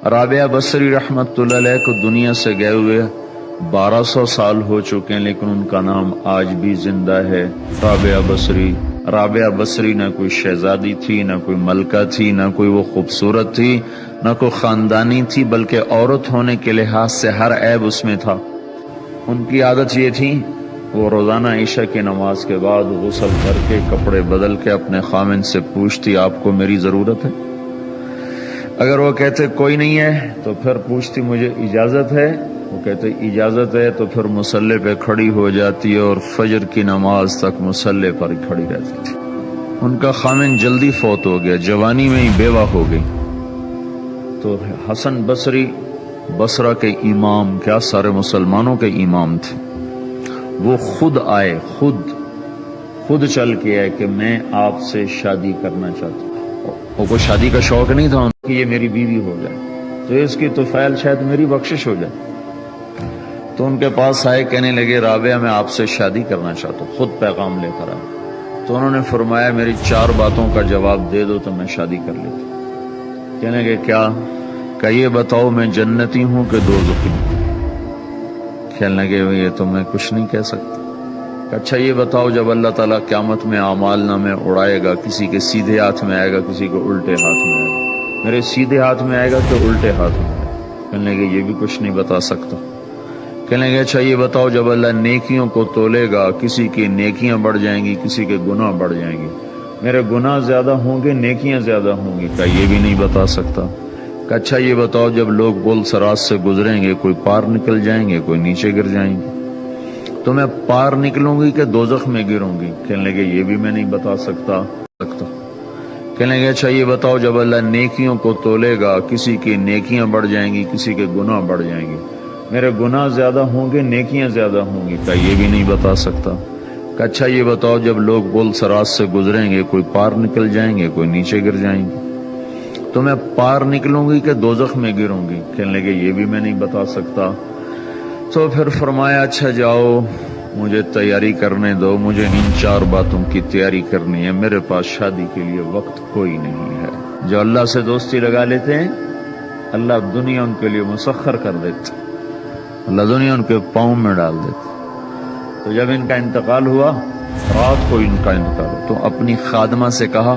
رابعہ بصری رحمت اللہ علیہ کو دنیا سے گئے ہوئے 1200 سال ہو چکے ہیں، لیکن ان کا نام آج بھی زندہ ہے، رابعہ بصری۔ رابعہ بصری نہ کوئی شہزادی تھی، نہ کوئی ملکہ تھی، نہ کوئی وہ خوبصورت تھی، نہ کوئی خاندانی تھی، بلکہ عورت ہونے کے لحاظ سے ہر عیب اس میں تھا۔ ان کی عادت یہ تھی، وہ روزانہ عشاء کی نماز کے بعد غسل کر کے کپڑے بدل کے اپنے خامند سے پوچھتی آپ کو میری ضرورت ہے؟ اگر وہ کہتے کوئی نہیں ہے تو پھر پوچھتی مجھے اجازت ہے؟ وہ کہتے اجازت ہے تو پھر مصلی پہ کھڑی ہو جاتی اور فجر کی نماز تک مصلی پر ہی کھڑی رہتی تھی۔ ان کا خامند جلدی فوت ہو گیا، جوانی میں ہی بیوہ ہو گئی، تو حسن بصری بصرہ کے امام، کیا سارے مسلمانوں کے امام تھے، وہ خود آئے، خود چل کے آئے کہ میں آپ سے شادی کرنا چاہتا ہوں۔ وہ کوئی شادی کا شوق نہیں تھا کہ یہ میری بیوی ہو جائے، تو اس کی طفیل شاید میری بخشش ہو جائے۔ تو ان کے پاس آئے، کہنے لگے رابعہ میں آپ سے شادی کرنا چاہتا ہوں، خود پیغام لے کر آئے۔ تو انہوں نے فرمایا میری 4 باتوں کا جواب دے دو تو میں شادی کر لیتا ہوں۔ کہنے لگے کیا؟ کہ یہ بتاؤ میں جنتی ہوں کہ دوزخی ہوں؟ کہنے لگے یہ تو میں کچھ نہیں کہہ سکتا۔ اچھا یہ بتاؤ جب اللہ تعالیٰ قیامت میں اعمال نامے اڑائے گا، کسی کے سیدھے ہاتھ میں آئے گا، کسی کو الٹے ہاتھ میں آئے گا، میرے سیدھے ہاتھ میں آئے گا کہ الٹے ہاتھ میں آئے گا؟ کہنے لگے یہ بھی کچھ نہیں بتا سکتا۔ کہنے لگے اچھا یہ بتاؤ جب اللہ نیکیوں کو تولے گا، کسی کی نیکیاں بڑھ جائیں گی، کسی کے گناہ بڑھ جائیں گے، میرے گناہ زیادہ ہوں گے نیکیاں زیادہ ہوں گی؟ کہ یہ بھی نہیں بتا سکتا۔ کہ اچھا یہ بتاؤ جب لوگ پل صراط سے گزریں گے، کوئی پار نکل جائیں گے، کوئی نیچے گر جائیں گے، تو میں پار نکلوں گی کہ دوزخ میں گروں گی؟ کہنے لگے یہ بھی میں نہیں بتا سکتا۔ کہنے لگے اچھا یہ بتاؤ جب اللہ نیکیوں کو تولے گا، کسی کی نیکیاں بڑھ جائیں گی، کسی کے گناہ بڑھ جائیں گے، میرے گناہ زیادہ ہوں گے نیکیاں زیادہ ہوں گی؟ کہ یہ بھی نہیں بتا سکتا۔ کہ اچھا یہ بتاؤ جب لوگ پل صراط سے گزریں گے، کوئی پار نکل جائیں گے، کوئی نیچے گر جائیں گے، تو میں پار نکلوں گی کہ دوزخ میں گروں گی؟ کہنے لگے یہ بھی میں نہیں بتا سکتا۔ تو پھر فرمایا اچھا جاؤ مجھے تیاری کرنے دو، مجھے ان 4 باتوں کی تیاری کرنی ہے، میرے پاس شادی کے لیے وقت کوئی نہیں ہے۔ جو اللہ سے دوستی لگا لیتے ہیں اللہ دنیا ان کے لیے مسخر کر دیتے، اللہ دنیا ان کے پاؤں میں ڈال دیتے۔ تو جب ان کا انتقال ہوا، رات کو ان کا انتقال ہوا، تو اپنی خادمہ سے کہا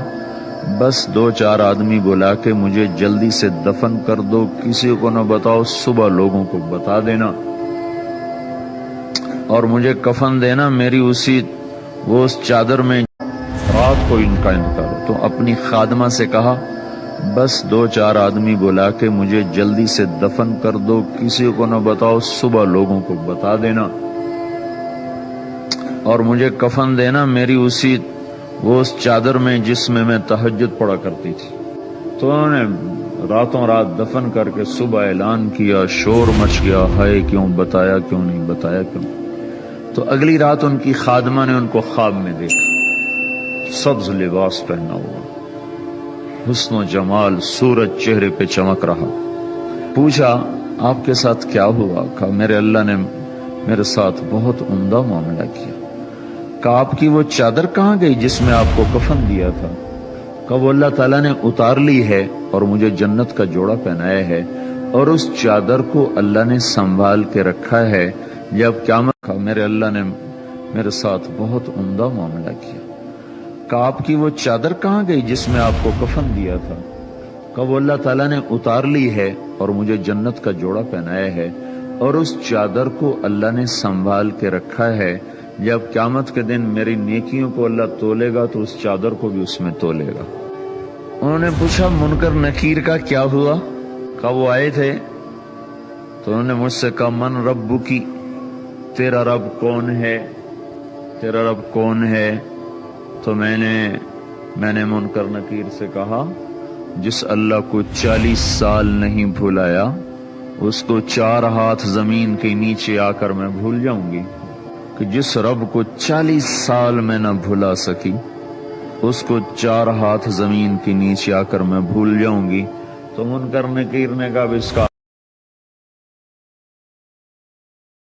بس 2-4 آدمی بلا کے مجھے جلدی سے دفن کر دو، کسی کو نہ بتاؤ، صبح لوگوں کو بتا دینا، اور مجھے کفن دینا میری اس چادر میں۔ رات کو ان کا انتقال ہوا، تو اپنی خادمہ سے کہا بس 2-4 آدمی بلا کے مجھے جلدی سے دفن کر دو، کسی کو نہ بتاؤ، صبح لوگوں کو بتا دینا، اور مجھے کفن دینا میری اس چادر میں جس میں میں تہجد پڑھا کرتی تھی۔ تو انہوں نے راتوں رات دفن کر کے صبح اعلان کیا، شور مچ گیا، ہائے کیوں بتایا، کیوں نہیں بتایا، کیوں؟ تو اگلی رات ان کی خادمہ نے ان کو خواب میں دیکھا، سبز لباس پہنا ہوا، حسن و جمال، سورج چہرے پہ چمک رہا۔ پوچھا آپ کے ساتھ کیا ہوا؟ کہا میرے اللہ نے میرے ساتھ بہت عمدہ معاملہ کیا۔ کہا آپ کی وہ چادر کہاں گئی جس میں آپ کو کفن دیا تھا؟ کہا وہ اللہ تعالیٰ نے اتار لی ہے اور مجھے جنت کا جوڑا پہنایا ہے، اور اس چادر کو اللہ نے سنبھال کے رکھا ہے جب قیامت۔ کہا میرے اللہ نے میرے ساتھ بہت عمدہ معاملہ کیا۔ کہا آپ کی وہ چادر کہاں گئی جس میں آپ کو کفن دیا تھا؟ کہا وہ اللہ تعالیٰ نے اتار لی ہے اور مجھے جنت کا جوڑا پہنایا ہے، اور اس چادر کو اللہ نے سنبھال کے رکھا ہے، جب قیامت کے دن میری نیکیوں کو اللہ تولے گا تو اس چادر کو بھی اس میں تولے گا۔ انہوں نے پوچھا منکر نکیر کا کیا ہوا؟ کہا وہ آئے تھے تو انہوں نے مجھ سے کہا من ربکی، تیرا رب کون ہے، تیرا رب کون ہے؟ تو میں نے منکر نکیر سے کہا جس اللہ کو 40 سال نہیں بھلایا اس کو 4 ہاتھ زمین کے نیچے آ کر میں بھول جاؤں گی؟ کہ جس رب کو 40 سال میں نہ بھلا سکی اس کو 4 ہاتھ زمین کے نیچے آ کر میں بھول جاؤں گی؟ تو منکر نکیر نے کہا اس کا